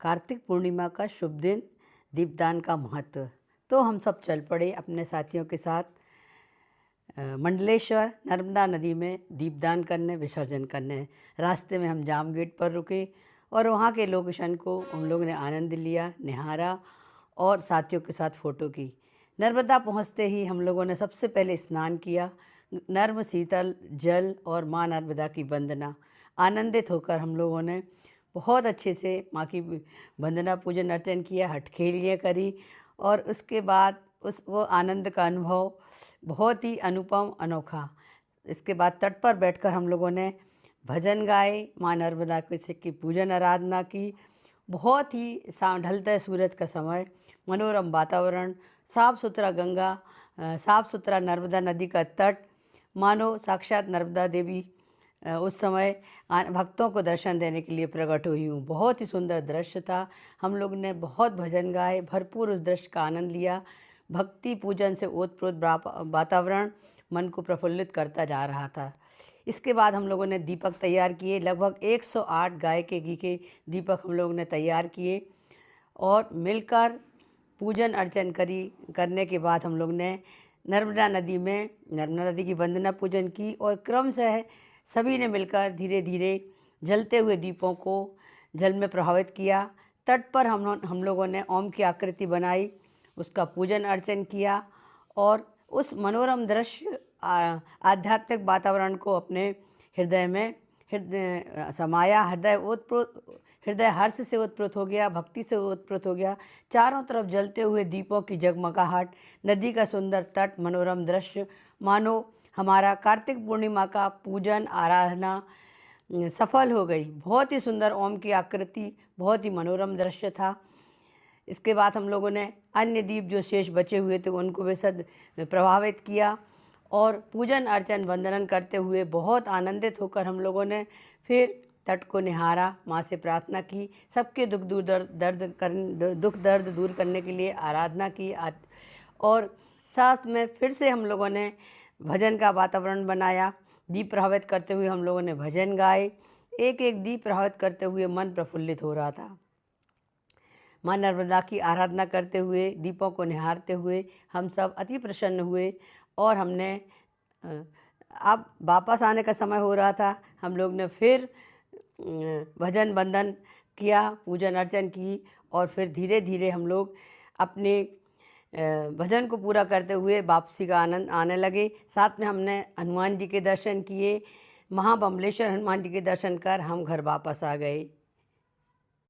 कार्तिक पूर्णिमा का शुभ दिन, दीपदान का महत्व। तो हम सब चल पड़े अपने साथियों के साथ मंडलेश्वर नर्मदा नदी में दीपदान करने, विसर्जन करने। रास्ते में हम जाम गेट पर रुके और वहाँ के लोकेशन को हम लोगों ने आनंद लिया, निहारा और साथियों के साथ फ़ोटो की। नर्मदा पहुँचते ही हम लोगों ने सबसे पहले स्नान किया, नर्म शीतल जल और माँ नर्मदा की वंदना। आनंदित होकर हम लोगों ने बहुत अच्छे से माँ की वंदना, पूजन अर्चन किया, हटखेलियाँ करी और उसके बाद वो आनंद का अनुभव बहुत ही अनुपम, अनोखा। इसके बाद तट पर बैठकर हम लोगों ने भजन गाए, माँ नर्मदा की पूजन आराधना की। बहुत ही ढलते सूरज का समय, मनोरम वातावरण, साफ़ सुथरा गंगा, साफ़ सुथरा नर्मदा नदी का तट, मानो साक्षात नर्मदा देवी उस समय भक्तों को दर्शन देने के लिए प्रकट हुई हूँ। बहुत ही सुंदर दृश्य था। हम लोग ने बहुत भजन गाए, भरपूर उस दृश्य का आनंद लिया। भक्ति पूजन से ओतप्रोत वातावरण मन को प्रफुल्लित करता जा रहा था। इसके बाद हम लोगों ने दीपक तैयार किए। लगभग 108 गाय के घी के दीपक हम लोगों ने तैयार किए और मिलकर पूजन अर्चन करने के बाद हम लोग ने नर्मदा नदी की वंदना पूजन की और क्रमशः सभी ने मिलकर धीरे धीरे जलते हुए दीपों को जल में प्रभावित किया। तट पर हम लोगों ने ओम की आकृति बनाई, उसका पूजन अर्चन किया और उस मनोरम दृश्य आध्यात्मिक वातावरण को अपने हृदय में समाया। हृदय हर्ष से ओतप्रोत हो गया, भक्ति से ओतप्रोत हो गया। चारों तरफ जलते हुए दीपों की जगमगाहट, नदी का सुंदर तट, मनोरम दृश्य, मानो हमारा कार्तिक पूर्णिमा का पूजन आराधना सफल हो गई। बहुत ही सुंदर ओम की आकृति, बहुत ही मनोरम दृश्य था। इसके बाद हम लोगों ने अन्य दीप जो शेष बचे हुए थे उनको बेहद प्रभावित किया और पूजन अर्चन वंदन करते हुए बहुत आनंदित होकर हम लोगों ने फिर तट को निहारा, माँ से प्रार्थना की, सबके दुख दर्द दूर करने के लिए आराधना की और साथ में फिर से हम लोगों ने भजन का वातावरण बनाया। दीप प्रभावित करते हुए हम लोगों ने भजन गाए। एक एक दीप प्रभावित करते हुए मन प्रफुल्लित हो रहा था। माँ नर्मदा की आराधना करते हुए, दीपों को निहारते हुए हम सब अति प्रसन्न हुए और हमने अब वापस आने का समय हो रहा था। हम लोग ने फिर भजन वंदन किया, पूजन अर्चन की और फिर धीरे धीरे हम लोग अपने भजन को पूरा करते हुए वापसी का आनंद आने लगे। साथ में हमने हनुमान जी के दर्शन किए। महाबमलेश्वर हनुमान जी के दर्शन कर हम घर वापस आ गए।